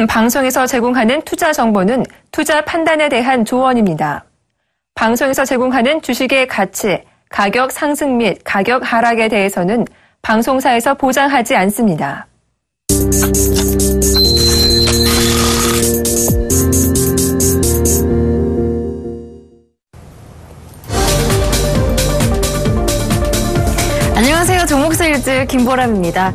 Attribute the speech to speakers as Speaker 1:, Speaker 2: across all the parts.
Speaker 1: 본 방송에서 제공하는 투자 정보는 투자 판단에 대한 조언입니다. 방송에서 제공하는 주식의 가치, 가격 상승 및 가격 하락에 대해서는 방송사에서 보장하지 않습니다.
Speaker 2: 안녕하세요. 종목세일즈 김보람입니다.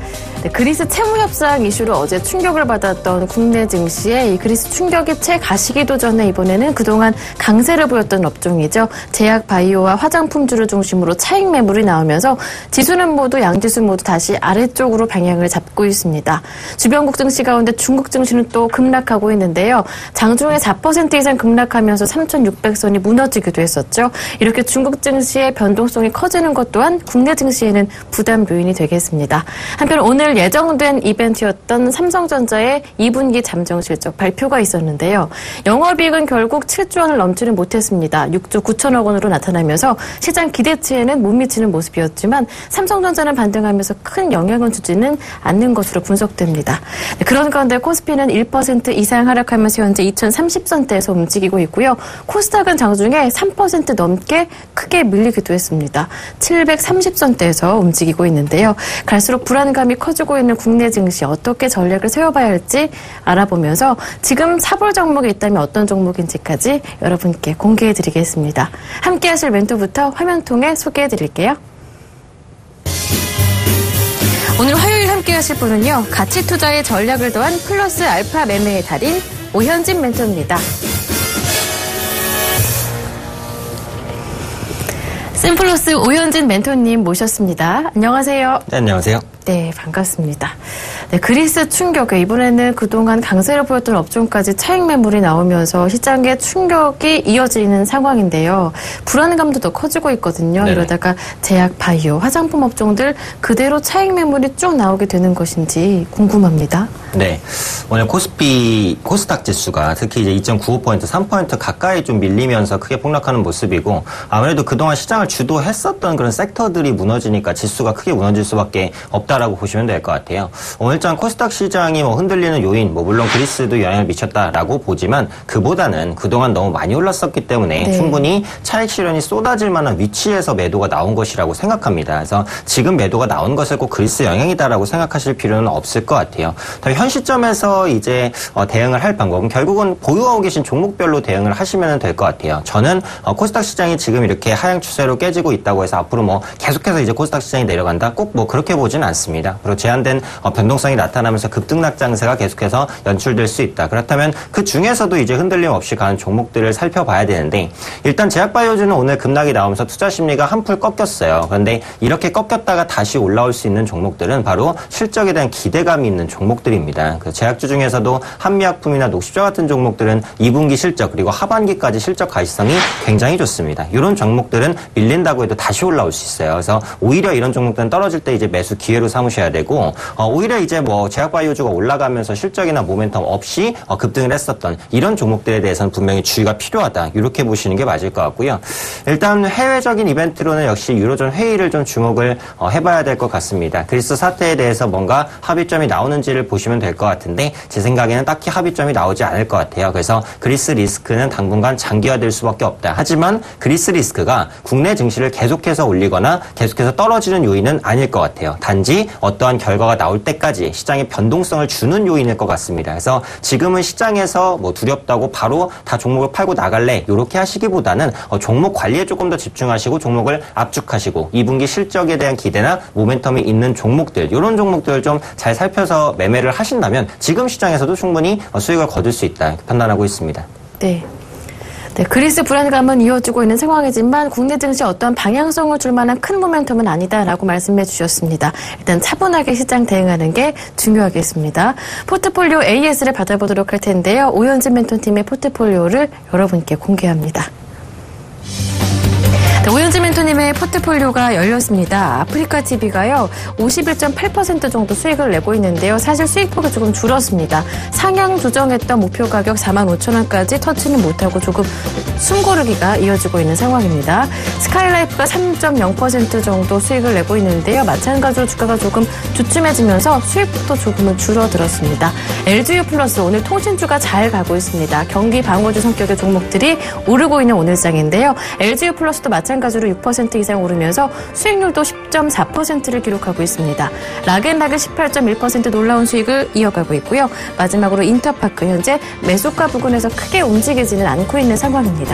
Speaker 2: 그리스 채무협상 이슈로 어제 충격을 받았던 국내 증시에 이 그리스 충격이 채 가시기도 전에 이번에는 그동안 강세를 보였던 업종이죠. 제약, 바이오와 화장품주를 중심으로 차익 매물이 나오면서 지수는 모두 양지수 모두 다시 아래쪽으로 방향을 잡고 있습니다. 주변국 증시 가운데 중국 증시는 또 급락하고 있는데요. 장중에 4% 이상 급락하면서 3,600선이 무너지기도 했었죠. 이렇게 중국 증시의 변동성이 커지는 것 또한 국내 증시에는 부담 요인이 되겠습니다. 한편 오늘 예정된 이벤트였던 삼성전자의 2분기 잠정 실적 발표가 있었는데요. 영업이익은 결국 7조 원을 넘지는 못했습니다. 6조 9천억 원으로 나타나면서 시장 기대치에는 못 미치는 모습이었지만 삼성전자는 반등하면서 큰 영향을 주지는 않는 것으로 분석됩니다. 그런 가운데 코스피는 1% 이상 하락하면서 현재 2030선대에서 움직이고 있고요. 코스닥은 장중에 3% 넘게 크게 밀리기도 했습니다. 730선대에서 움직이고 있는데요. 갈수록 불안감이 커지고 있는 국내 증시 어떻게 전략을 세워봐야 할지 알아보면서 지금 사볼 종목이 있다면 어떤 종목인지까지 여러분께 공개해드리겠습니다. 함께 하실 멘토부터 화면 통해 소개해드릴게요. 오늘 화요일 함께 하실 분은요. 가치 투자의 전략을 더한 플러스 알파 매매의 달인 오현진 멘토입니다. 심플러스 오현진 멘토님 모셨습니다. 안녕하세요.
Speaker 3: 네, 안녕하세요.
Speaker 2: 네, 반갑습니다. 네, 그리스 충격에 이번에는 그동안 강세를 보였던 업종까지 차익 매물이 나오면서 시장에 충격이 이어지는 상황인데요. 불안감도 더 커지고 있거든요. 네네. 이러다가 제약, 바이오, 화장품 업종들 그대로 차익 매물이 쭉 나오게 되는 것인지 궁금합니다.
Speaker 3: 네, 오늘 코스닥 지수가 특히 이제 2.95%, 3% 가까이 좀 밀리면서 크게 폭락하는 모습이고 아무래도 그동안 시장을 주도했었던 그런 섹터들이 무너지니까 지수가 크게 무너질 수밖에 없다라고 보시면 될 것 같아요. 오늘장 코스닥 시장이 흔들리는 요인, 물론 그리스도 영향을 미쳤다라고 보지만 그보다는 그동안 너무 많이 올랐었기 때문에 네. 충분히 차익 실현이 쏟아질 만한 위치에서 매도가 나온 것이라고 생각합니다. 그래서 지금 매도가 나온 것을 꼭 그리스 영향이다라고 생각하실 필요는 없을 것 같아요. 현 시점에서 이제 대응을 할 방법은 결국은 보유하고 계신 종목별로 대응을 하시면 될 것 같아요. 저는 코스닥 시장이 지금 이렇게 하향 추세로 깨지고 있다고 해서 앞으로 계속해서 이제 코스닥 시장이 내려간다 꼭 그렇게 보지는 않습니다. 그리고 제한된 변동성이 나타나면서 급등락 장세가 계속해서 연출될 수 있다. 그렇다면 그 중에서도 이제 흔들림 없이 가는 종목들을 살펴봐야 되는데 일단 제약바이오주는 오늘 급락이 나오면서 투자 심리가 한풀 꺾였어요. 그런데 이렇게 꺾였다가 다시 올라올 수 있는 종목들은 바로 실적에 대한 기대감이 있는 종목들입니다. 그 제약주 중에서도 한미약품이나 녹십자 같은 종목들은 2분기 실적 그리고 하반기까지 실적 가시성이 굉장히 좋습니다. 이런 종목들은 밀린다고 해도 다시 올라올 수 있어요. 그래서 오히려 이런 종목들은 떨어질 때 이제 매수 기회로 삼으셔야 되고 오히려 이제 제약바이오주가 올라가면서 실적이나 모멘텀 없이 급등을 했었던 이런 종목들에 대해서는 분명히 주의가 필요하다. 이렇게 보시는 게 맞을 것 같고요. 일단 해외적인 이벤트로는 역시 유로존 회의를 좀 주목을 해봐야 될 것 같습니다. 그리스 사태에 대해서 뭔가 합의점이 나오는지를 보시면 될 것 같은데 제 생각에는 딱히 합의점이 나오지 않을 것 같아요. 그래서 그리스 리스크는 당분간 장기화될 수밖에 없다. 하지만 그리스 리스크가 국내 증시를 계속해서 올리거나 계속해서 떨어지는 요인은 아닐 것 같아요. 단지 어떠한 결과가 나올 때까지 시장에 변동성을 주는 요인일 것 같습니다. 그래서 지금은 시장에서 두렵다고 바로 다 종목을 팔고 나갈래 이렇게 하시기보다는 종목 관리에 조금 더 집중하시고 종목을 압축하시고 2분기 실적에 대한 기대나 모멘텀이 있는 종목들 이런 종목들을 좀 잘 살펴서 매매를 하신다면 지금 시장에서도 충분히 수익을 거둘 수 있다 이렇게 판단하고 있습니다.
Speaker 2: 네. 네, 그리스 불안감은 이어지고 있는 상황이지만 국내 증시 어떠한 방향성을 줄 만한 큰 모멘텀은 아니다라고 말씀해 주셨습니다. 일단 차분하게 시장 대응하는 게 중요하겠습니다. 포트폴리오 AS를 받아보도록 할 텐데요. 오현진 멘토팀의 포트폴리오를 여러분께 공개합니다. 네, 오현지 멘토님의 포트폴리오가 열렸습니다. 아프리카 TV가요 51.8% 정도 수익을 내고 있는데요. 사실 수익폭이 조금 줄었습니다. 상향 조정했던 목표 가격 45,000원까지 터치는 못하고 조금 숨고르기가 이어지고 있는 상황입니다. 스카이라이프가 3.0% 정도 수익을 내고 있는데요. 마찬가지로 주가가 조금 주춤해지면서 수익폭도 조금은 줄어들었습니다. LG유플러스 오늘 통신주가 잘 가고 있습니다. 경기 방어주 성격의 종목들이 오르고 있는 오늘장인데요. LG유플러스도 마찬가지로 6% 이상 오르면서 수익률도 10.4%를 기록하고 있습니다. 락앤락은 18.1% 놀라운 수익을 이어가고 있고요. 마지막으로 인터파크 현재 매수가 부근에서 크게 움직이지는 않고 있는 상황입니다.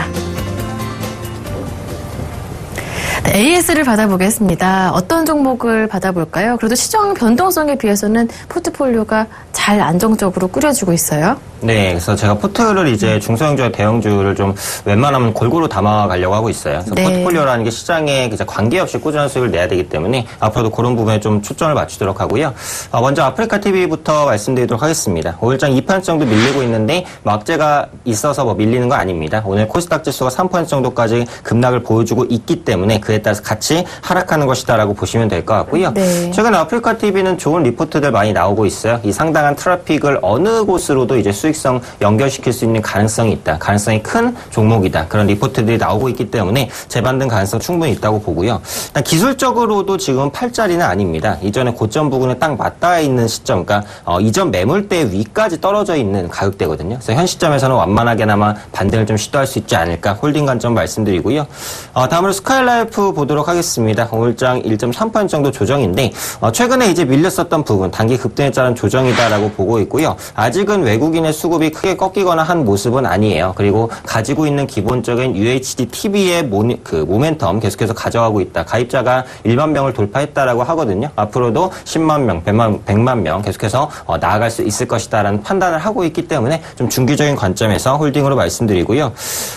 Speaker 2: 네, AS를 받아보겠습니다. 어떤 종목을 받아볼까요? 그래도 시장 변동성에 비해서는 포트폴리오가 잘 안정적으로 꾸려지고 있어요.
Speaker 3: 네, 그래서 제가 포트를 이제 중소형주와 대형주를 좀 웬만하면 골고루 담아가려고 하고 있어요. 그래서
Speaker 2: 네.
Speaker 3: 포트폴리오라는 게 시장에 관계없이 꾸준한 수익을 내야 되기 때문에 앞으로도 그런 부분에 좀 초점을 맞추도록 하고요. 먼저 아프리카 TV부터 말씀드리도록 하겠습니다. 5일장 2% 정도 밀리고 있는데 악재가 있어서 뭐 밀리는 거 아닙니다. 오늘 코스닥 지수가 3% 정도까지 급락을 보여주고 있기 때문에 그에 따라서 같이 하락하는 것이다라고 보시면 될 것 같고요.
Speaker 2: 네.
Speaker 3: 최근 아프리카 TV는 좋은 리포트들 많이 나오고 있어요. 이 상당한 트래픽을 어느 곳으로도 이제 수익성 연결시킬 수 있는 가능성이 있다. 가능성이 큰 종목이다. 그런 리포트들이 나오고 있기 때문에 재반등 가능성 충분히 있다고 보고요. 일단 기술적으로도 지금 팔자리는 아닙니다. 이전에 고점 부근에 딱 맞닿아 있는 시점, 그러니까 이전 매물대 위까지 떨어져 있는 가격대거든요. 그래서 현 시점에서는 완만하게나마 반등을 좀 시도할 수 있지 않을까 홀딩 관점 말씀드리고요. 다음으로 스카이라이프 보도록 하겠습니다. 오늘장 1.3% 정도 조정인데 최근에 이제 밀렸었던 부분 단기 급등에 따른 조정이다라고 보고 있고요. 아직은 외국인의 수급이 크게 꺾이거나 한 모습은 아니에요. 그리고 가지고 있는 기본적인 UHD TV의 모멘텀 계속해서 가져가고 있다. 가입자가 1만 명을 돌파했다라고 하거든요. 앞으로도 10만 명, 100만 명 계속해서 나아갈 수 있을 것이다라는 판단을 하고 있기 때문에 좀 중기적인 관점에서 홀딩으로 말씀드리고요.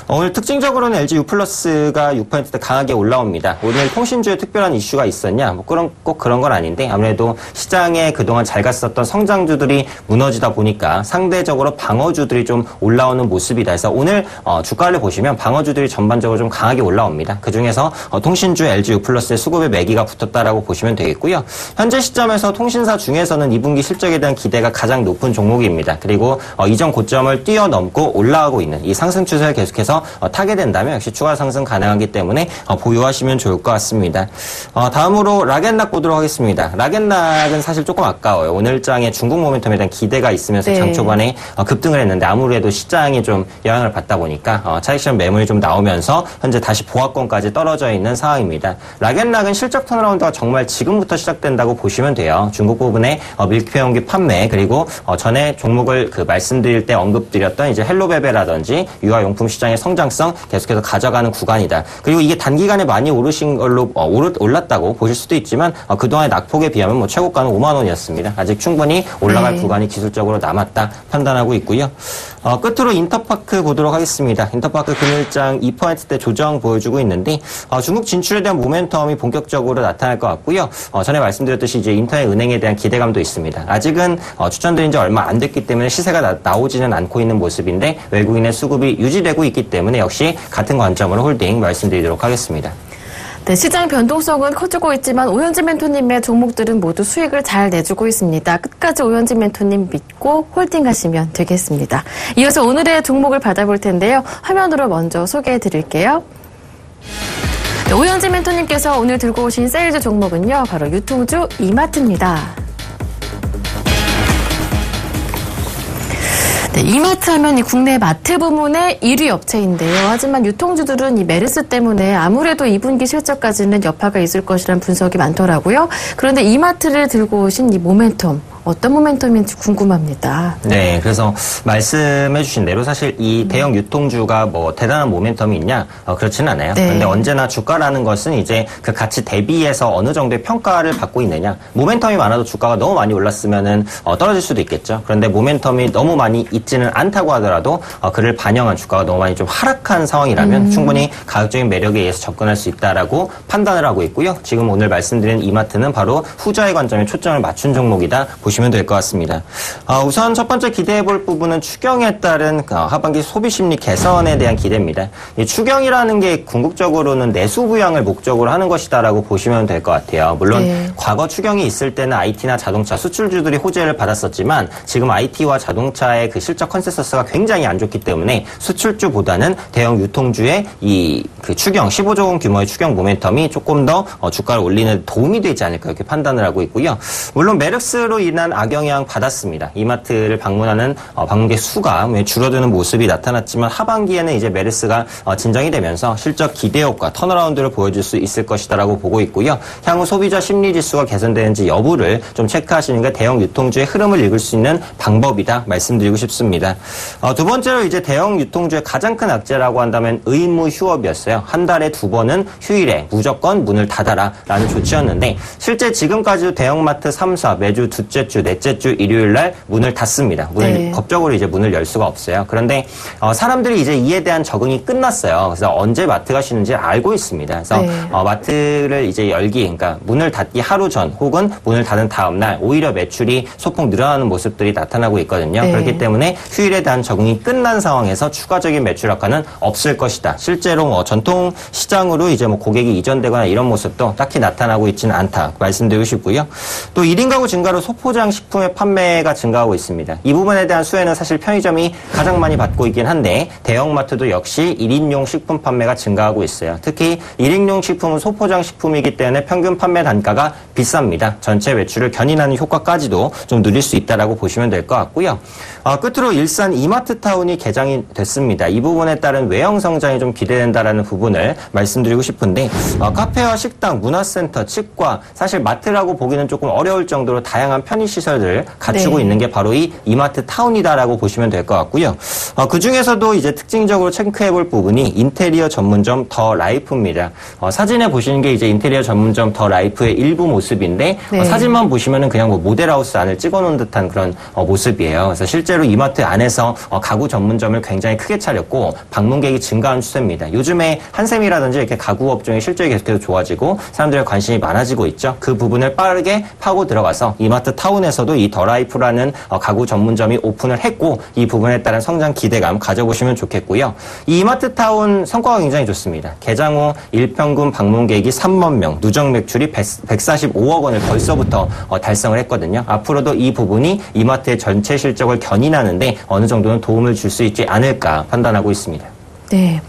Speaker 3: 오늘 특징적으로는 LG유플러스가 6% 강하게 올라옵니다. 오늘 통신주에 특별한 이슈가 있었냐? 뭐 꼭 그런 건 아닌데 아무래도 시장에 그동안 잘 갔었던 성장주들이 무너지다 보니까 상대적으로 방어주들이 좀 올라오는 모습이다. 그래서 오늘 주가를 보시면 방어주들이 전반적으로 좀 강하게 올라옵니다. 그중에서 통신주 LG유플러스의 수급의 매기가 붙었다라고 보시면 되겠고요. 현재 시점에서 통신사 중에서는 2분기 실적에 대한 기대가 가장 높은 종목입니다. 그리고 이전 고점을 뛰어넘고 올라가고 있는 이 상승 추세를 계속해서 타게 된다면 역시 추가 상승 가능하기 때문에 보유하시면 좋을 것 같습니다. 다음으로 락앤락 보도록 하겠습니다. 락앤락은 사실 조금 아까워요. 오늘장에 중국 모멘텀에 대한 기대가 있으면서
Speaker 2: 네.
Speaker 3: 장 초반에 급등을 했는데 아무래도 시장이 좀 영향을 받다 보니까 차익실현 매물이 좀 나오면서 현재 다시 보합권까지 떨어져 있는 상황입니다. 락앤락은 실적 턴어라운드가 정말 지금부터 시작된다고 보시면 돼요. 중국 부분의 밀폐용기 판매 그리고 전에 종목을 말씀드릴 때 언급드렸던 이제 헬로베베라든지 유아용품 시장의 성장성 계속해서 가져가는 구간이다. 그리고 이게 단기간에 많이 오르신 걸로 올랐다고 보실 수도 있지만 그동안의 낙폭에 비하면 뭐 최고가는 5만 원이었습니다. 아직 충분히 올라갈 구간이 기술적으로 남았다 판단하고 있고요. 끝으로 인터파크 보도록 하겠습니다. 인터파크 금일장 2%대 조정 보여주고 있는데 중국 진출에 대한 모멘텀이 본격적으로 나타날 것 같고요. 전에 말씀드렸듯이 이제 인터넷 은행에 대한 기대감도 있습니다. 아직은 추천드린 지 얼마 안 됐기 때문에 시세가 나오지는 않고 있는 모습인데 외국인의 수급이 유지되고 있기 때문에 역시 같은 관점으로 홀딩 말씀드리도록 하겠습니다.
Speaker 2: 네, 시장 변동성은 커지고 있지만 오현지 멘토님의 종목들은 모두 수익을 잘 내주고 있습니다. 끝까지 오현지 멘토님 믿고 홀딩하시면 되겠습니다. 이어서 오늘의 종목을 받아볼 텐데요. 화면으로 먼저 소개해 드릴게요. 네, 오현지 멘토님께서 오늘 들고 오신 세일즈 종목은요. 바로 유통주 이마트입니다. 네, 이마트 하면 이 국내 마트 부문의 1위 업체인데요. 하지만 유통주들은 이 메르스 때문에 아무래도 2분기 실적까지는 여파가 있을 것이라는 분석이 많더라고요. 그런데 이마트를 들고 오신 이 모멘텀, 어떤 모멘텀인지 궁금합니다.
Speaker 3: 네, 그래서 말씀해주신 대로 사실 이 대형 유통주가 뭐 대단한 모멘텀이 있냐? 그렇지는 않아요.
Speaker 2: 네.
Speaker 3: 그런데 언제나 주가라는 것은 이제 그 가치 대비해서 어느 정도의 평가를 받고 있느냐? 모멘텀이 많아도 주가가 너무 많이 올랐으면은 떨어질 수도 있겠죠. 그런데 모멘텀이 너무 많이 있지는 않다고 하더라도 그를 반영한 주가가 너무 많이 좀 하락한 상황이라면 충분히 가격적인 매력에 의해서 접근할 수 있다라고 판단을 하고 있고요. 지금 오늘 말씀드린 이마트는 바로 후자의 관점에 초점을 맞춘 종목이다. 보시면 될 것 같습니다. 우선 첫 번째 기대해볼 부분은 추경에 따른 하반기 소비심리 개선에 대한 기대입니다. 이 추경이라는 게 궁극적으로는 내수 부양을 목적으로 하는 것이다라고 보시면 될 것 같아요. 물론 과거 추경이 있을 때는 IT나 자동차 수출주들이 호재를 받았었지만 지금 IT와 자동차의 그 실적 컨센서스가 굉장히 안 좋기 때문에 수출주보다는 대형 유통주의 그 추경 15조 원 규모의 추경 모멘텀이 조금 더 주가를 올리는 도움이 되지 않을까 이렇게 판단을 하고 있고요. 물론 메르스로 인한 악영향 받았습니다. 이마트를 방문하는 방문객 수가 줄어드는 모습이 나타났지만 하반기에는 이제 메르스가 진정이 되면서 실적 기대 효과 턴어라운드를 보여줄 수 있을 것이다라고 보고 있고요. 향후 소비자 심리 지수가 개선되는지 여부를 좀 체크하시는 게 대형 유통주의 흐름을 읽을 수 있는 방법이다 말씀드리고 싶습니다. 두 번째로 이제 대형 유통주의 가장 큰 악재라고 한다면 의무 휴업이었어요. 한 달에 2번은 휴일에 무조건 문을 닫아라라는 조치였는데 실제 지금까지도 대형마트 3사 매주 둘째 주, 넷째 주 일요일 날 문을 닫습니다. 법적으로 이제 문을 열 수가 없어요. 그런데 사람들이 이제 이에 대한 적응이 끝났어요. 그래서 언제 마트가 쉬는지 알고 있습니다. 그래서 마트를 이제 열기, 그러니까 문을 닫기 하루 전 혹은 문을 닫은 다음 날 오히려 매출이 소폭 늘어나는 모습들이 나타나고 있거든요. 그렇기 때문에 휴일에 대한 적응이 끝난 상황에서 추가적인 매출 악화는 없을 것이다. 실제로 전통 시장으로 이제 고객이 이전되거나 이런 모습도 딱히 나타나고 있지는 않다 말씀드리고 싶고요. 또 1인 가구 증가로 소포장 식품의 판매가 증가하고 있습니다. 이 부분에 대한 수혜는 사실 편의점이 가장 많이 받고 있긴 한데 대형마트도 역시 1인용 식품 판매가 증가하고 있어요. 특히 1인용 식품은 소포장 식품이기 때문에 평균 판매 단가가 비쌉니다. 전체 매출을 견인하는 효과까지도 좀 누릴 수 있다라고 보시면 될 것 같고요. 끝으로 일산 이마트타운이 개장이 됐습니다. 이 부분에 따른 외형 성장이 좀 기대된다라는 부분을 말씀드리고 싶은데 카페와 식당, 문화센터, 치과 사실 마트라고 보기는 조금 어려울 정도로 다양한 편의시설을 갖추고 있는 게 바로 이 이마트타운이다라고 보시면 될 것 같고요. 그중에서도 이제 특징적으로 체크해볼 부분이 인테리어 전문점 더 라이프입니다. 사진에 보시는 게 이제 인테리어 전문점 더 라이프의 일부 모습인데 사진만 보시면은 그냥 모델하우스 안을 찍어놓은 듯한 그런 모습이에요. 그래서 실제로 이마트 안에서 가구 전문점을 굉장히 크게 차렸고 방문객이 증가한 추세입니다. 요즘에 한샘이라든지 이렇게 가구 업종의 실적이 계속해서 좋아지고 사람들의 관심이 많아지고 있죠. 그 부분을 빠르게 파고 들어가서 이마트 타운에서도 이 더 라이프라는 가구 전문점이 오픈을 했고 이 부분에 따른 성장 기대감 가져보시면 좋겠고요. 이 이마트 타운 성과가 굉장히 좋습니다. 개장 후 일평균 방문객이 3만 명, 누적 매출이 145억 원을 벌써부터 달성을 했거든요. 앞으로도 이 부분이 이마트의 전체 실적을 견인하는데 어느 정도는 도움을 줄 수 있지 않을까 판단하고 있습니다.
Speaker 2: 네.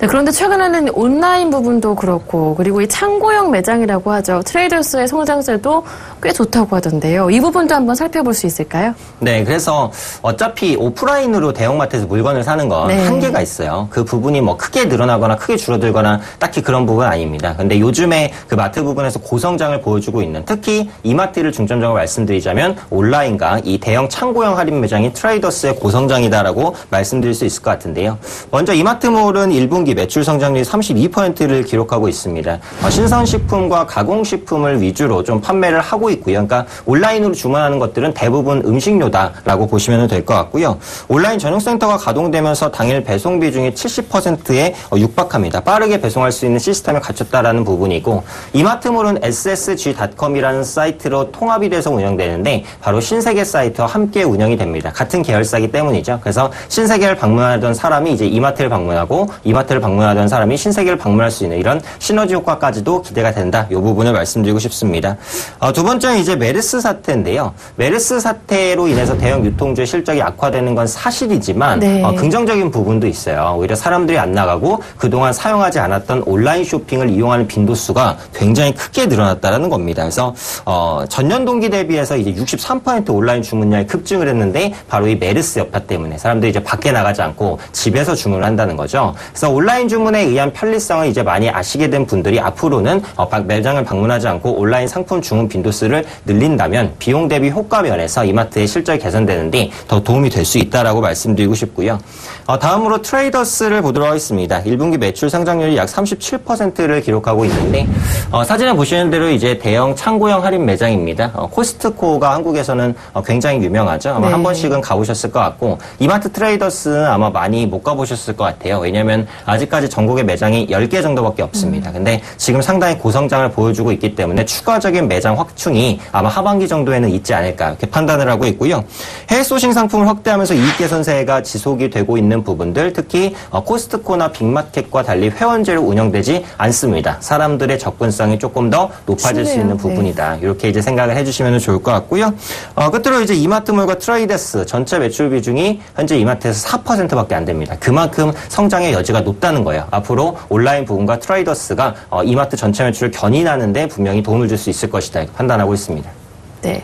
Speaker 2: 그런데 최근에는 온라인 부분도 그렇고 그리고 이 창고형 매장이라고 하죠. 트레이더스의 성장세도 꽤 좋다고 하던데요. 이 부분도 한번 살펴볼 수 있을까요?
Speaker 3: 네. 그래서 어차피 오프라인으로 대형마트에서 물건을 사는 건 한계가 있어요. 그 부분이 크게 늘어나거나 크게 줄어들거나 딱히 그런 부분은 아닙니다. 근데 요즘에 그 마트 부분에서 고성장을 보여주고 있는 특히 이마트를 중점적으로 말씀드리자면 온라인과 이 대형 창고형 할인 매장인 트레이더스의 고성장이다라고 말씀드릴 수 있을 것 같은데요. 먼저 이마트몰은 1분기 매출 성장률이 32%를 기록하고 있습니다. 신선식품과 가공식품을 위주로 좀 판매를 하고 있고요. 그러니까 온라인으로 주문하는 것들은 대부분 음식료다라고 보시면 될 것 같고요. 온라인 전용센터가 가동되면서 당일 배송 비중이 70%에 육박합니다. 빠르게 배송할 수 있는 시스템을 갖췄다라는 부분이고 이마트몰은 ssg.com이라는 사이트로 통합이 돼서 운영되는데 바로 신세계 사이트와 함께 운영이 됩니다. 같은 계열사이기 때문이죠. 그래서 신세계를 방문하던 사람이 이제 이마트를 방문하고 이마트를 방문하던 사람이 신세계를 방문할 수 있는 이런 시너지 효과까지도 기대가 된다. 이 부분을 말씀드리고 싶습니다. 두 번째는 이제 메르스 사태인데요. 메르스 사태로 인해서 대형 유통주의 실적이 악화되는 건 사실이지만 긍정적인 부분도 있어요. 오히려 사람들이 안 나가고 그동안 사용하지 않았던 온라인 쇼핑을 이용하는 빈도수가 굉장히 크게 늘어났다는 겁니다. 그래서 전년 동기 대비해서 이제 63% 온라인 주문량이 급증을 했는데 바로 이 메르스 여파 때문에 사람들이 이제 밖에 나가지 않고 집에서 주문을 한다는 거죠. 그래서 온라인 주문에 의한 편리성을 이제 많이 아시게 된 분들이 앞으로는 매장을 방문하지 않고 온라인 상품 주문 빈도수를 늘린다면 비용 대비 효과 면에서 이마트의 실적이 개선되는데 더 도움이 될 수 있다라고 말씀드리고 싶고요. 다음으로 트레이더스를 보도록 하겠습니다. 1분기 매출 성장률이 약 37%를 기록하고 있는데 사진에 보시는 대로 이제 대형 창고형 할인 매장입니다. 코스트코가 한국에서는 굉장히 유명하죠. 아마 한 번씩은 가보셨을 것 같고 이마트 트레이더스는 아마 많이 못 가보셨을 것 같아요. 거예요. 왜냐하면 아직까지 전국에 매장이 10개 정도밖에 없습니다. 근데 지금 상당히 고성장을 보여주고 있기 때문에 추가적인 매장 확충이 아마 하반기 정도에는 있지 않을까 이렇게 판단을 하고 있고요. 해외 소싱 상품을 확대하면서 이익 개선세가 지속이 되고 있는 부분들, 특히 코스트코나 빅마켓과 달리 회원제로 운영되지 않습니다. 사람들의 접근성이 조금 더 높아질 수 있는 부분이다. 이렇게 이제 생각을 해주시면 좋을 것 같고요. 끝으로 이제 이마트몰과 트레이데스 전체 매출 비중이 현재 이마트에서 4%밖에 안 됩니다. 그만큼 성장의 여지가 높다는 거예요. 앞으로 온라인 부분과 트레이더스가 이마트 전체 매출을 견인하는 데 분명히 도움을 줄 수 있을 것이다. 이렇게 판단하고 있습니다.
Speaker 2: 네.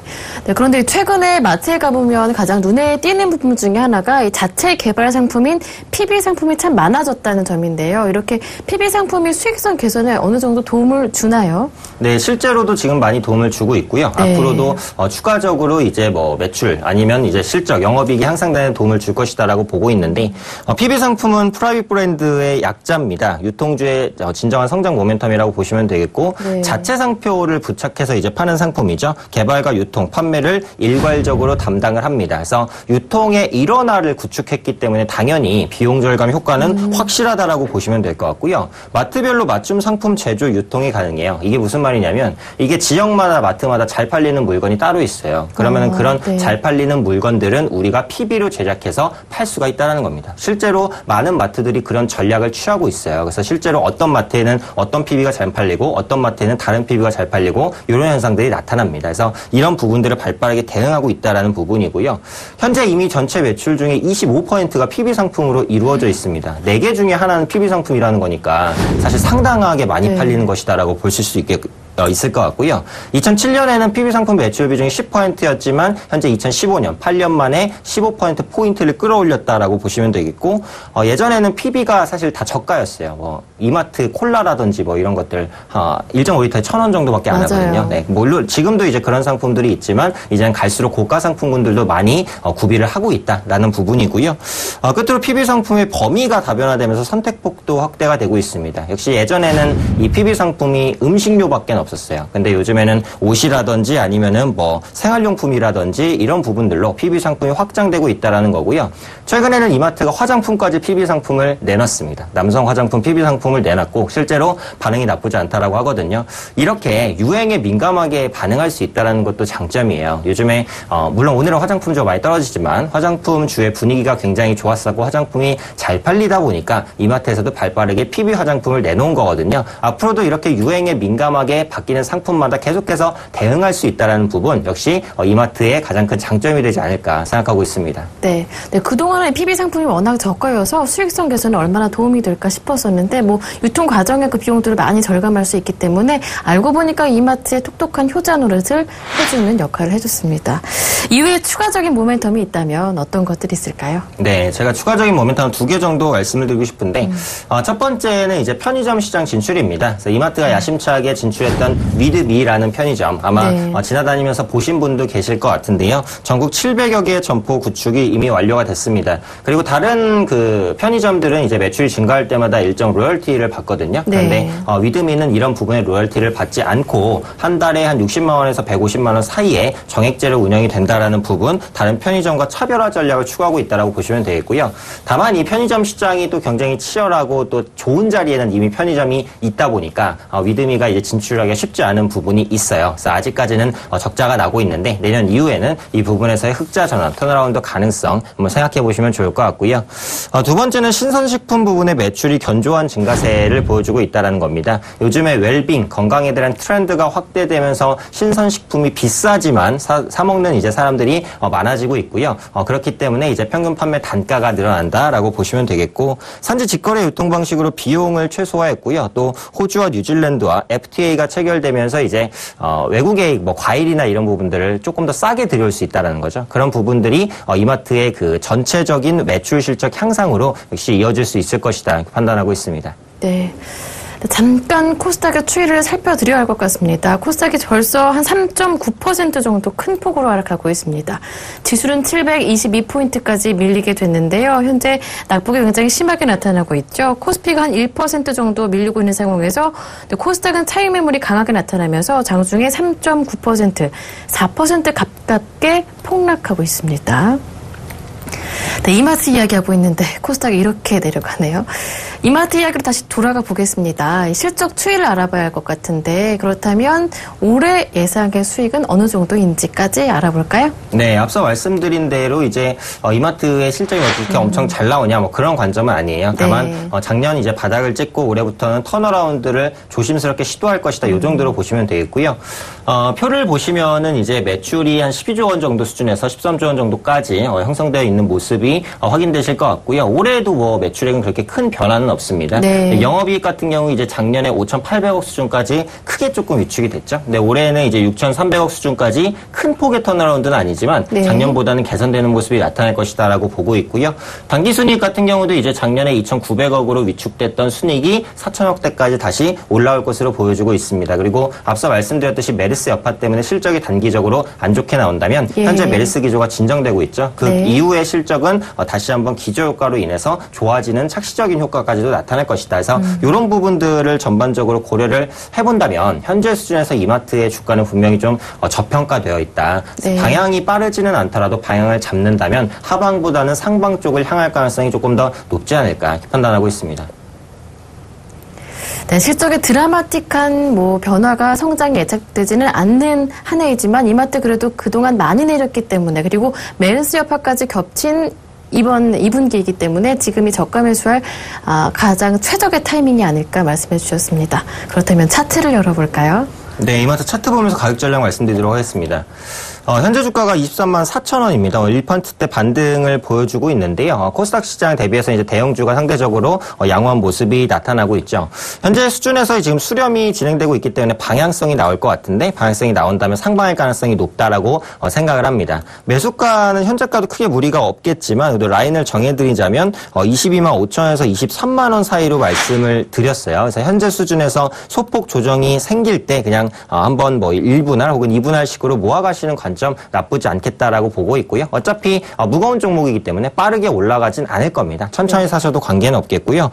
Speaker 2: 그런데 최근에 마트에 가보면 가장 눈에 띄는 부분 중에 하나가 이 자체 개발 상품인 PB 상품이 참 많아졌다는 점인데요. 이렇게 PB 상품이 수익성 개선에 어느 정도 도움을 주나요?
Speaker 3: 네, 실제로도 지금 많이 도움을 주고 있고요.
Speaker 2: 네.
Speaker 3: 앞으로도 추가적으로 이제 뭐 매출 아니면 이제 실적, 영업이익이 향상되는 도움을 줄 것이다라고 보고 있는데 PB 상품은 프라이빗 브랜드의 약자입니다. 유통주의 진정한 성장 모멘텀이라고 보시면 되겠고
Speaker 2: 네.
Speaker 3: 자체 상표를 부착해서 이제 파는 상품이죠. 개발과 유통, 판매를 일괄적으로 담당을 합니다. 그래서 유통의 일원화를 구축했기 때문에 당연히 비용 절감 효과는 확실하다라고 보시면 될 것 같고요. 마트별로 맞춤 상품 제조, 유통이 가능해요. 이게 무슨 말이냐면 이게 지역마다 마트마다 잘 팔리는 물건이 따로 있어요. 그러면은 그런
Speaker 2: 네.
Speaker 3: 잘 팔리는 물건들은 우리가 PB로 제작해서 팔 수가 있다는 겁니다. 실제로 많은 마트들이 그런 전략을 취하고 있어요. 그래서 실제로 어떤 마트에는 어떤 PB가 잘 팔리고 어떤 마트에는 다른 PB가 잘 팔리고 이런 현상들이 나타납니다. 그래서 이런 부분들을 발빠르게 대응하고 있다는 부분이고요. 현재 이미 전체 매출 중에 25%가 PB 상품으로 이루어져 있습니다. 4개 중에 하나는 PB 상품이라는 거니까 사실 상당하게 많이 팔리는 것이다라고 보실 수 있을 것 같고요. 2007년에는 PB 상품 매출 비중이 10%였지만 현재 2015년 8년 만에 15%포인트를 끌어올렸다라고 보시면 되겠고 예전에는 PB가 사실 다 저가였어요. 뭐 이마트 콜라라든지 뭐 이런 것들 1.5리터에 1,000원 정도밖에 안 하거든요. 네, 물론 지금도 이제 그런 상품들이 있지만 이제는 갈수록 고가 상품군들도 많이 구비를 하고 있다라는 부분이고요. 끝으로 PB 상품의 범위가 다변화되면서 선택폭도 확대가 되고 있습니다. 역시 예전에는 이 PB 상품이 음식료밖에 없었어요. 근데 요즘에는 옷이라든지 아니면은 뭐 생활용품이라든지 이런 부분들로 PB 상품이 확장되고 있다라는 거고요. 최근에는 이마트가 화장품까지 PB 상품을 내놨습니다. 남성 화장품 PB 상품을 내놨고 실제로 반응이 나쁘지 않다라고 하거든요. 이렇게 유행에 민감하게 반응할 수 있다라는 것도 장점이에요. 요즘에 물론 오늘은 화장품주가 많이 떨어지지만 화장품주의 분위기가 굉장히 좋았었고 화장품이 잘 팔리다 보니까 이마트에서도 발빠르게 PB 화장품을 내놓은 거거든요. 앞으로도 이렇게 유행에 민감하게 바뀌는 상품마다 계속해서 대응할 수 있다는 부분 역시 이마트의 가장 큰 장점이 되지 않을까 생각하고 있습니다.
Speaker 2: 네. 그동안에 PB 상품이 워낙 저가여서 수익성 개선에 얼마나 도움이 될까 싶었었는데 뭐 유통 과정의 그 비용들을 많이 절감할 수 있기 때문에 알고 보니까 이마트의 톡톡한 효자 노릇을 해주는 역할을 해줬습니다. 이후에 추가적인 모멘텀이 있다면 어떤 것들이 있을까요?
Speaker 3: 네, 제가 추가적인 모멘텀 2개 정도 말씀을 드리고 싶은데 첫 번째는 이제 편의점 시장 진출입니다. 그래서 이마트가 야심차게 진출했던 위드미라는 편의점 아마 지나다니면서 보신 분도 계실 것 같은데요. 전국 700여 개의 점포 구축이 이미 완료가 됐습니다. 그리고 다른 그 편의점들은 이제 매출이 증가할 때마다 일정 로열티를 받거든요. 그런데 위드미는 이런 부분에 로열티를 받지 않고 한 달에 한 60만 원에서 150만 원 사이에 정액제로 운영이 된다라는 부분, 다른 편의점과 차별화 전략을 추구하고 있다라고 보시면 되겠고요. 다만 이 편의점 시장이 또 굉장히 치열하고 또 좋은 자리에는 이미 편의점이 있다 보니까 위드미가 이제 진출하기가 쉽지 않은 부분이 있어요. 그래서 아직까지는 적자가 나고 있는데 내년 이후에는 이 부분에서의 흑자 전환, 턴어라운드 가능성 한번 생각해 보시면 좋을 것 같고요. 두 번째는 신선식품 부분의 매출이 견조한 증가세를 보여주고 있다는 겁니다. 요즘에 웰빙, 건강에 대한 트렌드가 확대되면서 신선식품이 비싸지만 사 먹는 이제 사람들이 많아지고 있고요. 그렇기 때문에 이제 평균 판매 단가가 늘어난다라고 보시면 되겠고 산지 직거래 유통 방식으로 비용을 최소화했고요. 또 호주와 뉴질랜드와 FTA가 체결되면서 이제 외국의 뭐 과일이나 이런 부분들을 조금 더 싸게 들여올 수 있다는 거죠. 그런 부분들이 이마트의 그 전체적인 매출 실적 향상으로 역시 이어질 수 있을 것이다 판단하고 있습니다.
Speaker 2: 네. 잠깐 코스닥의 추이를 살펴드려야 할 것 같습니다. 코스닥이 벌써 한 3.9% 정도 큰 폭으로 하락하고 있습니다. 지수는 722포인트까지 밀리게 됐는데요. 현재 낙폭이 굉장히 심하게 나타나고 있죠. 코스피가 한 1% 정도 밀리고 있는 상황에서 코스닥은 차익 매물이 강하게 나타나면서 장중에 3.9%, 4% 가깝게 폭락하고 있습니다. 네, 이마트 이야기하고 있는데 코스닥이 이렇게 내려가네요. 이마트 이야기로 다시 돌아가 보겠습니다. 실적 추이를 알아봐야 할 것 같은데 그렇다면 올해 예상의 수익은 어느 정도인지까지 알아볼까요?
Speaker 3: 네, 앞서 말씀드린 대로 이제 이마트의 실적이 어떻게 엄청 잘 나오냐 뭐 그런 관점은 아니에요. 다만
Speaker 2: 네.
Speaker 3: 작년 이제 바닥을 찍고 올해부터는 턴어라운드를 조심스럽게 시도할 것이다. 이 정도로 보시면 되겠고요. 표를 보시면은 이제 매출이 한 12조 원 정도 수준에서 13조 원 정도까지 형성되어 있는 모습이 확인되실 것 같고요. 올해도 뭐 매출액은 그렇게 큰 변화는 없습니다.
Speaker 2: 네.
Speaker 3: 영업이익 같은 경우 이제 작년에 5,800억 수준까지 크게 조금 위축이 됐죠. 근데 올해는 이제 6,300억 수준까지 큰 폭의 턴어라운드는 아니지만
Speaker 2: 네.
Speaker 3: 작년보다는 개선되는 모습이 나타날 것이다라고 보고 있고요. 당기 순이익 같은 경우도 이제 작년에 2,900억으로 위축됐던 순이익이 4,000억대까지 다시 올라올 것으로 보여주고 있습니다. 그리고 앞서 말씀드렸듯이 메르스 여파 때문에 실적이 단기적으로 안 좋게 나온다면
Speaker 2: 예.
Speaker 3: 현재 메르스 기조가 진정되고 있죠. 그
Speaker 2: 네.
Speaker 3: 이후의 실적은 다시 한번 기저 효과로 인해서 좋아지는 착시적인 효과까지도 나타날 것이다. 그래서 이런 부분들을 전반적으로 고려를 해본다면 현재 수준에서 이마트의 주가는 분명히 좀 저평가되어 있다.
Speaker 2: 네.
Speaker 3: 방향이 빠르지는 않더라도 방향을 잡는다면 하방보다는 상방 쪽을 향할 가능성이 조금 더 높지 않을까 판단하고 있습니다.
Speaker 2: 네, 실적의 드라마틱한 변화가 성장이 예측되지는 않는 한 해이지만 이마트 그래도 그동안 많이 내렸기 때문에 그리고 메르스 여파까지 겹친 이번 2분기이기 때문에 지금이 저가 매수할 가장 최적의 타이밍이 아닐까 말씀해 주셨습니다. 그렇다면 차트를 열어볼까요?
Speaker 3: 네, 이마트 차트 보면서 가격 전략 말씀드리도록 하겠습니다. 현재 주가가 23만 4천 원입니다. 1%대 반등을 보여주고 있는데요. 코스닥 시장 대비해서 이제 대형주가 상대적으로 양호한 모습이 나타나고 있죠. 현재 수준에서 지금 수렴이 진행되고 있기 때문에 방향성이 나올 것 같은데 방향성이 나온다면 상방일 가능성이 높다라고 생각을 합니다. 매수가는 현재가도 크게 무리가 없겠지만 라인을 정해드리자면 22만 5천 원에서 23만 원 사이로 말씀을 드렸어요. 그래서 현재 수준에서 소폭 조정이 생길 때 그냥 한번 1분할 혹은 2분할식으로 모아가시는 관점 나쁘지 않겠다라고 보고 있고요. 어차피 무거운 종목이기 때문에 빠르게 올라가진 않을 겁니다. 천천히 사셔도 관계는 없겠고요.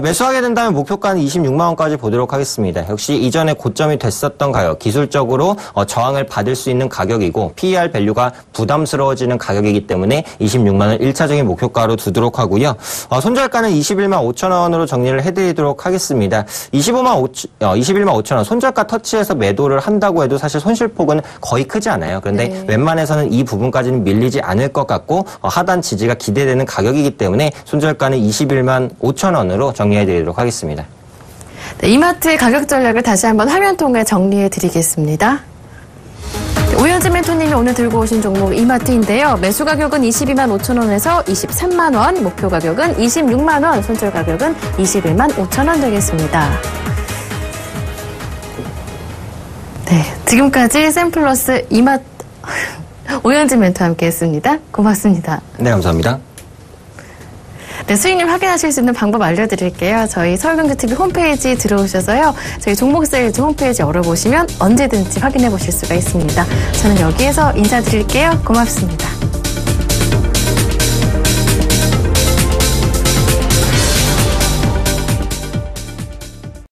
Speaker 3: 매수하게 된다면 목표가는 26만 원까지 보도록 하겠습니다. 역시 이전에 고점이 됐었던 가격, 기술적으로 저항을 받을 수 있는 가격이고 PER 밸류가 부담스러워지는 가격이기 때문에 26만 원 1차적인 목표가로 두도록 하고요. 손절가는 21만 5천 원으로 정리를 해드리도록 하겠습니다. 21만 5천 원 손절가 터치해서 매도를 한다고 해도 사실 손실폭은 거의 크지 않아요. 그런데 웬만해서는 이 부분까지는 밀리지 않을 것 같고 하단 지지가 기대되는 가격이기 때문에 손절가는 21만 5천 원으로 정리해드리도록 하겠습니다.
Speaker 2: 네, 이마트의 가격 전략을 다시 한번 화면 통해 정리해드리겠습니다. 오현진 멘토님이 오늘 들고 오신 종목 이마트인데요. 매수 가격은 22만 5천 원에서 23만 원, 목표 가격은 26만 원, 손절 가격은 21만 5천 원 되겠습니다. 네, 지금까지 샘플러스 이마트 오현진 멘토와 함께했습니다. 고맙습니다.
Speaker 3: 네, 감사합니다.
Speaker 2: 네, 수익률 확인하실 수 있는 방법 알려드릴게요. 저희 서울경제TV 홈페이지 들어오셔서요. 저희 종목세일즈 홈페이지 열어보시면 언제든지 확인해 보실 수가 있습니다. 저는 여기에서 인사드릴게요. 고맙습니다.